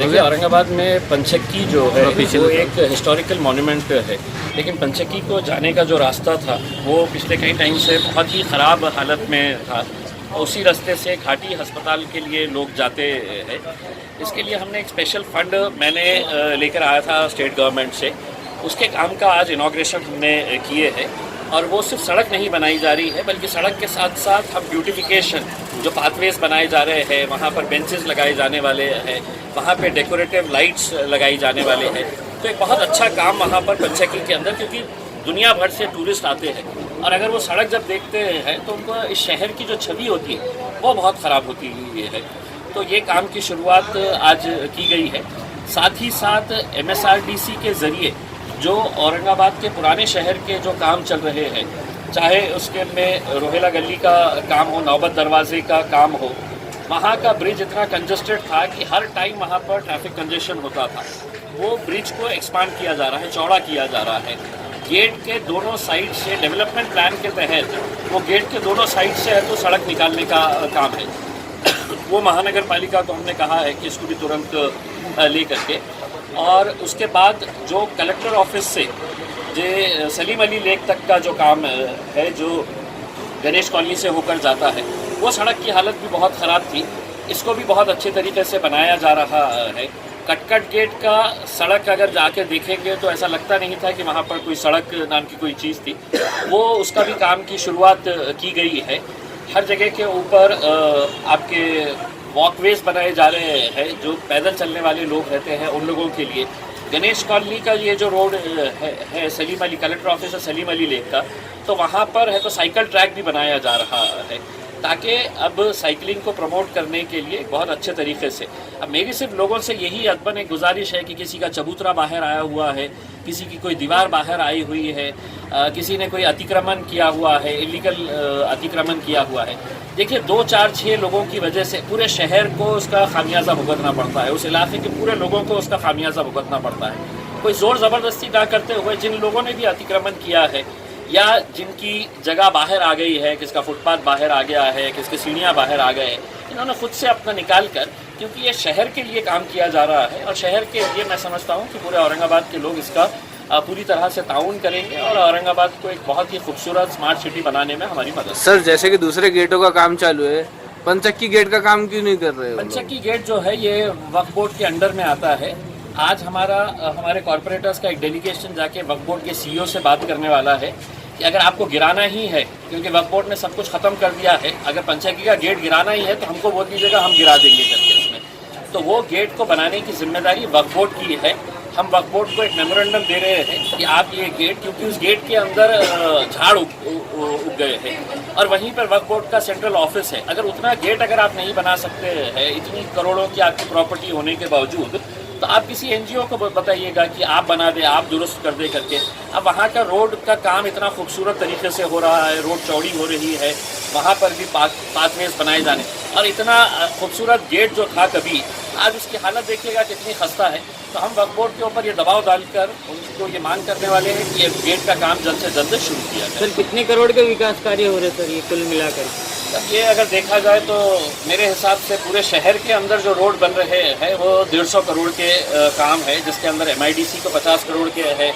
देखिए, औरंगाबाद में पंचक्की जो है वो एक हिस्टोरिकल मॉन्यूमेंट है, लेकिन पंचक्की को जाने का जो रास्ता था वो पिछले कई टाइम से बहुत ही ख़राब हालत में था। उसी रास्ते से घाटी अस्पताल के लिए लोग जाते हैं। इसके लिए हमने एक स्पेशल फंड मैंने लेकर आया था स्टेट गवर्नमेंट से। उसके काम का आज इनॉग्रेशन हमने किए हैं और वो सिर्फ सड़क नहीं बनाई जा रही है, बल्कि सड़क के साथ साथ हम ब्यूटिफिकेशन जो पाथवेज बनाए जा रहे हैं, वहाँ पर बेंचेस लगाए जाने वाले हैं, वहाँ पे डेकोरेटिव लाइट्स लगाई जाने वाले हैं। तो एक बहुत अच्छा काम वहाँ पर पंचक्की के अंदर, क्योंकि दुनिया भर से टूरिस्ट आते हैं और अगर वो सड़क जब देखते हैं तो उनको इस शहर की जो छवि होती है वो बहुत ख़राब होती है। तो ये काम की शुरुआत आज की गई है। साथ ही साथ MSRDC के ज़रिए जो औरंगाबाद के पुराने शहर के जो काम चल रहे हैं, चाहे उसके में रोहेला गली का काम हो, नौबत दरवाजे का काम हो, वहाँ का ब्रिज इतना कंजस्टेड था कि हर टाइम वहाँ पर ट्रैफिक कंजेशन होता था। वो ब्रिज को एक्सपांड किया जा रहा है, चौड़ा किया जा रहा है। गेट के दोनों साइड से डेवलपमेंट प्लान के तहत वो गेट के दोनों साइड से है तो सड़क निकालने का काम है। वो महानगर पालिका को हमने कहा है कि इसको भी तुरंत ले करके, और उसके बाद जो कलेक्टर ऑफिस से जो सलीम अली लेक तक का जो काम है, जो गणेश कॉलोनी से होकर जाता है, वो सड़क की हालत भी बहुत ख़राब थी। इसको भी बहुत अच्छे तरीके से बनाया जा रहा है। कटकट गेट का सड़क अगर जाके देखेंगे तो ऐसा लगता नहीं था कि वहाँ पर कोई सड़क नाम की कोई चीज़ थी। वो उसका भी काम की शुरुआत की गई है। हर जगह के ऊपर आपके वॉकवेज बनाए जा रहे हैं जो पैदल चलने वाले लोग रहते हैं उन लोगों के लिए। गणेश कॉलोनी का ये जो रोड है सलीम अली, कलेक्टर ऑफिस है सलीम अली लेक का, तो वहाँ पर है तो साइकिल ट्रैक भी बनाया जा रहा है ताकि अब साइकिलिंग को प्रमोट करने के लिए बहुत अच्छे तरीके से। अब मेरी सिर्फ लोगों से यही अदबन एक गुजारिश है कि किसी का चबूतरा बाहर आया हुआ है, किसी की कोई दीवार बाहर आई हुई है, किसी ने कोई अतिक्रमण किया हुआ है, इलीगल अतिक्रमण किया हुआ है, देखिए 2, 4, 6 लोगों की वजह से पूरे शहर को उसका खामियाजा भुगतना पड़ता है, उस इलाके के पूरे लोगों को उसका खामियाजा भुगतना पड़ता है। कोई ज़ोर ज़बरदस्ती ना करते हुए जिन लोगों ने भी अतिक्रमण किया है या जिनकी जगह बाहर आ गई है, किसका फुटपाथ बाहर आ गया है, किसके सीढ़ियाँ बाहर आ गए, इन्होंने खुद से अपना निकाल कर, क्योंकि ये शहर के लिए काम किया जा रहा है और शहर के लिए मैं समझता हूँ कि पूरे औरंगाबाद के लोग इसका पूरी तरह से ताउन करेंगे और औरंगाबाद को एक बहुत ही खूबसूरत स्मार्ट सिटी बनाने में हमारी मदद। सर, जैसे कि दूसरे गेटों का काम चालू है, पंचक्की गेट का काम क्यों नहीं कर रहे हो? पंचक्की गेट जो है ये वक्फ बोर्ड के अंडर में आता है। आज हमारे कॉरपोरेटर्स का एक डेलीगेशन जाके वक्फ बोर्ड के CEO से बात करने वाला है कि अगर आपको गिराना ही है, क्योंकि वक्फ बोर्ड ने सब कुछ ख़त्म कर दिया है, अगर पंचक्की का गेट गिराना ही है तो हमको बोल दीजिएगा, हम गिरा देंगे करके उसमें। तो वो गेट को बनाने की जिम्मेदारी वक्फ बोर्ड की है। हम वक्फ बोर्ड को एक मेमोरेंडम दे रहे हैं कि आप ये गेट, क्योंकि उस गेट के अंदर झाड़ उग गए हैं और वहीं पर वक्फ बोर्ड का सेंट्रल ऑफिस है, अगर उतना गेट अगर आप नहीं बना सकते हैं इतनी करोड़ों की आपकी प्रॉपर्टी होने के बावजूद, तो आप किसी NGO को बताइएगा कि आप बना दे, आप दुरुस्त कर दे करके। अब वहाँ का रोड का काम इतना खूबसूरत तरीके से हो रहा है, रोड चौड़ी हो रही है, वहाँ पर भी पाथवेज बनाए जाने, और इतना खूबसूरत गेट जो था कभी, आज उसकी हालत देखिएगा कितनी खस्ता है। तो हम वक्फ बोर्ड के ऊपर ये दबाव डालकर उनको ये मांग करने वाले हैं कि ये गेट का काम जल्द से जल्द शुरू किया जाए। सर, कितने करोड़ के विकास कार्य हो रहे सर ये कुल मिलाकर? ये अगर देखा जाए तो मेरे हिसाब से पूरे शहर के अंदर जो रोड बन रहे हैं वो 150 करोड़ के काम है, जिसके अंदर MIDC को 50 करोड़ के है,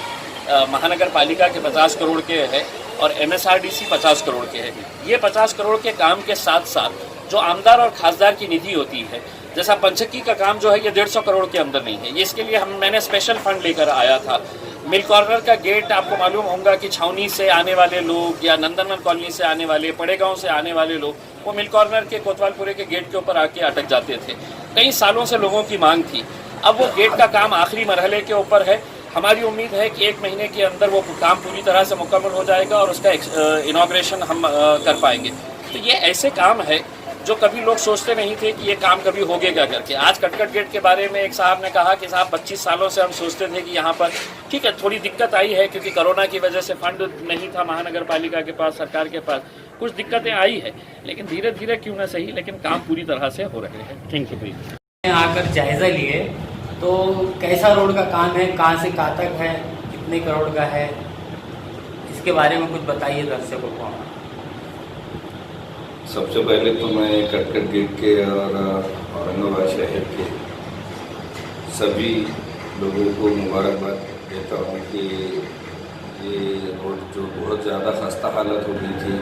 महानगर पालिका के 50 करोड़ के है और MSRDC 50 करोड़ के है। ये 50 करोड़ के काम के साथ साथ जो आमदार और खासदार की निधि होती है, जैसा पंचक्की का काम जो है ये 150 करोड़ के अंदर नहीं है। ये इसके लिए मैंने स्पेशल फंड लेकर आया था। मिल कॉर्नर का गेट आपको मालूम होगा कि छावनी से आने वाले लोग या नंदनवन कॉलोनी से आने वाले, पड़ेगांव से आने वाले लोग, वो मिल कॉर्नर के कोतवालपुरे के गेट के ऊपर आके अटक जाते थे। कई सालों से लोगों की मांग थी। अब वो गेट का काम आखिरी मरहले के ऊपर है। हमारी उम्मीद है कि 1 महीने के अंदर वो काम पूरी तरह से मुकम्मल हो जाएगा और उसका इनॉग्रेशन हम कर पाएंगे। तो ये ऐसे काम है जो कभी लोग सोचते नहीं थे कि ये काम कभी होगेगा करके। आज कटकट गेट के बारे में एक साहब ने कहा कि साहब 25 सालों से हम सोचते थे कि यहाँ पर ठीक है थोड़ी दिक्कत आई है क्योंकि कोरोना की वजह से फंड नहीं था महानगर पालिका के पास, सरकार के पास कुछ दिक्कतें आई है, लेकिन धीरे धीरे क्यों ना सही, लेकिन काम पूरी तरह से हो रहे हैं। थैंक यू भैया। आकर जायज़ा लिए तो कैसा रोड का काम है, कहाँ से कहाँ तक है, कितने करोड़ का है, इसके बारे में कुछ बताइए दर्शकों को। सबसे पहले तो मैं कटकट गेट के और औरंगाबाद शहर के सभी लोगों को मुबारकबाद देता हूँ कि ये रोड जो बहुत ज़्यादा खस्ता हालत हो गई थी,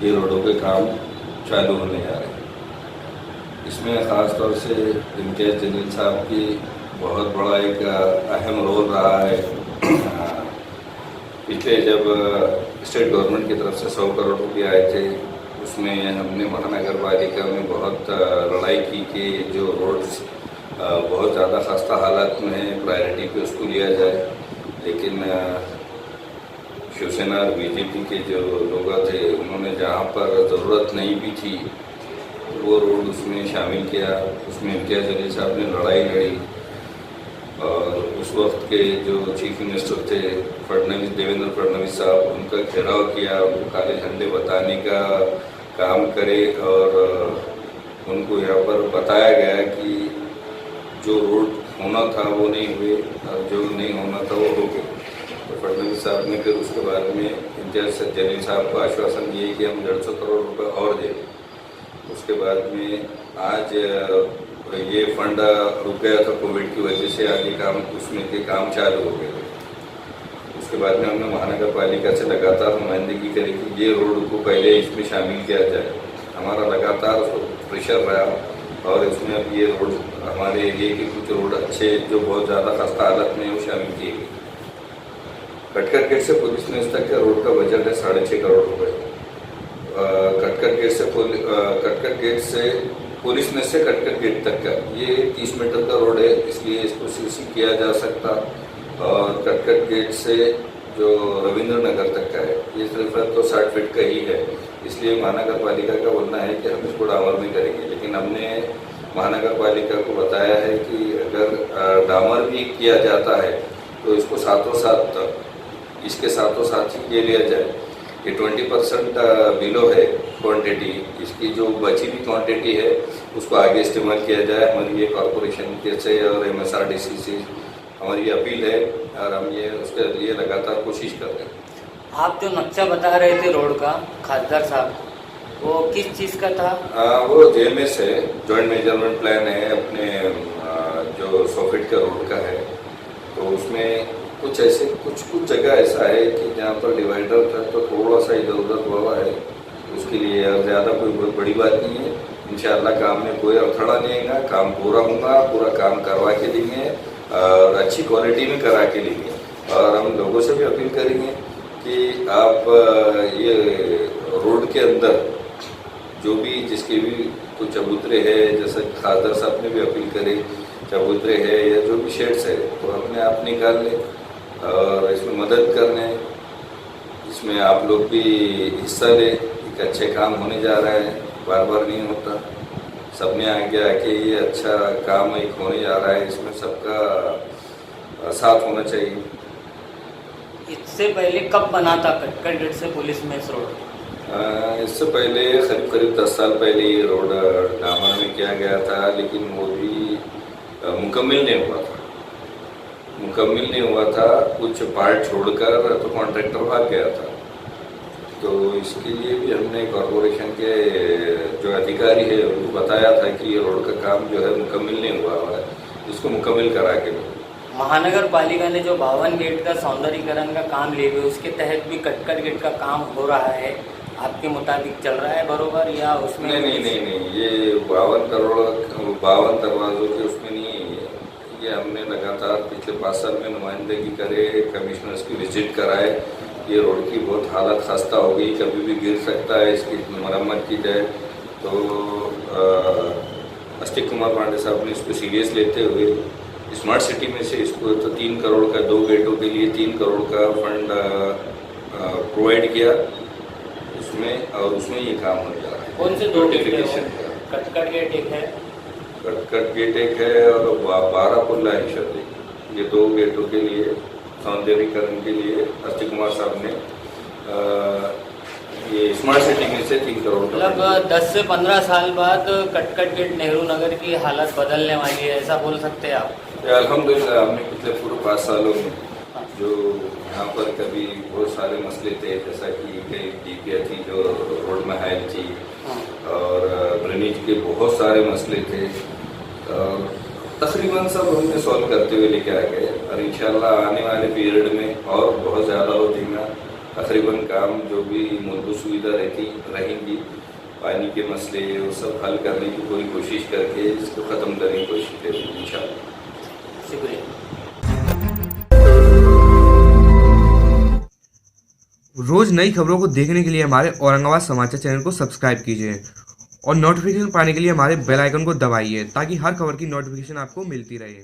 ये रोडों के काम चालू होने जा रहे हैं। इसमें ख़ास तौर से इम्तियाज़ जलील साहब की बहुत बड़ा एक अहम रोल रहा है। पिछले जब स्टेट गवर्नमेंट की तरफ से 100 करोड़ रुपये आए थे, उसमें हमने महानगर पालिका में बहुत लड़ाई की कि जो रोड्स बहुत ज़्यादा खस्ता हालत में है, प्रायोरिटी पे उसको लिया जाए। लेकिन शिवसेना और बीजेपी के जो लोग थे, उन्होंने जहाँ पर ज़रूरत नहीं भी थी वो रोड उसमें शामिल किया। उसमें इम्तियाज़ जलील साहब ने लड़ाई लड़ी और उस वक्त के जो चीफ मिनिस्टर थे फडणवीस, देवेंद्र फडणवीस साहब, उनका घेराव किया, उनको काले झंडे बताने का काम करे और उनको यहाँ पर बताया गया कि जो रोड होना था वो नहीं हुए और जो नहीं होना था वो हो गए। तो फडणवीस साहब ने फिर उसके बाद में इम्तियाज़ जलील साहब को आश्वासन दिए कि हम 150 करोड़ रुपये और देंगे। उसके बाद में आज ये फंड रुक गया था कोविड की वजह से, आगे काम उसमें के काम चालू हो गए। उसके बाद में हमने महानगर पालिका से लगातार नुमाइंदगी करी कि ये रोड को पहले इसमें शामिल किया जाए। हमारा लगातार प्रेशर रहा और इसमें अब ये रोड हमारे एरिए के कुछ रोड अच्छे जो बहुत ज़्यादा खस्ता हालत में वो शामिल किए गए। कटकर गेट से पुलिस ने इस तक का रोड का बजट है 6.5 करोड़ रुपये। कटकर गेट से पुलिस ने से कटकर गेट तक का ये 30 मीटर का रोड है, इसलिए इसको सीसी किया जा सकता। और कटकर गेट से जो रविंद्र नगर तक का है, ये सिर्फ तो 60 फीट का ही है, इसलिए महानगर पालिका का बोलना है कि हम इसको डामर में करेंगे। लेकिन हमने महानगर पालिका को बताया है कि अगर डामर भी किया जाता है तो इसको इसके साथों साथ ही ये लिया जाए कि 20% बिलो है क्वांटिटी, इसकी जो बची हुई क्वांटिटी है उसको आगे इस्तेमाल किया जाए। हमारी ये कॉरपोरेशन के से और MSRDC से हमारी ये अपील है और हम ये उसके लिए लगातार कोशिश कर रहे हैं। आप जो नक्शा बता रहे थे रोड का, खासदार साहब, वो किस चीज़ का था? वो JMS है, जॉइंट मेजरमेंट प्लान है अपने जो 100 फीट का रोड का है। तो उसमें कुछ जगह ऐसा है कि जहाँ पर डिवाइडर था तो थोड़ा सा इधर उधर हुआ है, उसके लिए ज़्यादा कोई बहुत बड़ी बात नहीं है। इंशाअल्लाह काम में कोई अड़थड़ा नहीं आएगा, काम पूरा होगा, पूरा काम करवा के देंगे और अच्छी क्वालिटी में करा के लेंगे। और हम लोगों से भी अपील करेंगे कि आप ये रोड के अंदर जो भी जिसके भी कुछ चबूतरे है, जैसे खासदार साहब ने भी अपील करी, चबूतरे है या जो भी शेड्स है तो अपने आप निकाल लें और इसमें मदद करने, इसमें आप लोग भी हिस्सा लें। एक अच्छे काम होने जा रहा है, बार बार नहीं होता, सबने आगे आके ये अच्छा काम एक होने जा रहा है, इसमें सबका साथ होना चाहिए। इससे पहले कब बना था कटकर गेट से पुलिस में इस रोड? इससे पहले करीब 10 साल पहले ये रोड डामर में किया गया था, लेकिन वो भी मुकम्मल नहीं हुआ था। कुछ पार्ट छोड़कर तो कॉन्ट्रैक्टर भाग गया था। तो इसके लिए भी हमने कॉरपोरेशन के जो अधिकारी है उनको बताया था कि ये रोड का काम जो है मुकम्मल नहीं हुआ है, इसको मुकम्मल करा के दो। महानगर पालिका ने जो 52 गेट का सौंदर्यीकरण का काम लिए हुए, उसके तहत भी कटकर गेट का काम हो रहा है, आपके मुताबिक चल रहा है बरोबर या उसमें? नहीं, ये 52 दरवाजों के उसमें नहीं है। ये हमने लगातार पिछले 5 साल में नुमाइंदगी करे, कमिश्नर्स की विजिट कराए। ये रोड की बहुत हालत खस्ता हो गई, कभी भी गिर सकता है, इसकी मरम्मत की जाए। तो अस्तिक कुमार पांडे साहब ने इसको सीरियस लेते हुए स्मार्ट सिटी में से इसको तो 3 करोड़ का 2 गेटों के लिए 3 करोड़ का फंड प्रोवाइड किया उसमें, और उसमें ये काम हो जा रहा है। कौन से 2 गेट है? कटकर गेट एक है, कटकर गेट एक है और 12 पुल्ला है शर्दी। ये 2 गेटों के लिए सौंदर्यीकरण के लिए अस्तिक कुमार साहब ने ये स्मार्ट सिटी में से 3 करोड़ मतलब 10 से 15 साल बाद कटकर गेट नेहरू नगर की हालत बदलने वाली है, ऐसा बोल सकते हैं आप? अल्हम्दुलिल्लाह हमने पिछले पूरे 5 सालों में जो यहाँ पर कभी बहुत सारे मसले थे, जैसा कि कई डीपीआई थी जो रोड में हाइल थी और ड्रेनेज के बहुत सारे मसले थे। तकरीबन सब हमने सॉल्व करते हुए लेके आ गए और इंशाल्लाह आने वाले पीरियड में और बहुत ज़्यादा हो जाएगा। तकरीबन काम जो भी मूलभूत सुविधा रहेंगी, पानी के मसले वो सब हल करने की पूरी कोशिश करके इसको ख़त्म करने की कोशिश करेंगे इंशाल्लाह। शुक्रिया। रोज नई खबरों को देखने के लिए हमारे औरंगाबाद समाचार चैनल को सब्सक्राइब कीजिए और नोटिफिकेशन पाने के लिए हमारे बेल आइकन को दबाइए ताकि हर खबर की नोटिफिकेशन आपको मिलती रहे।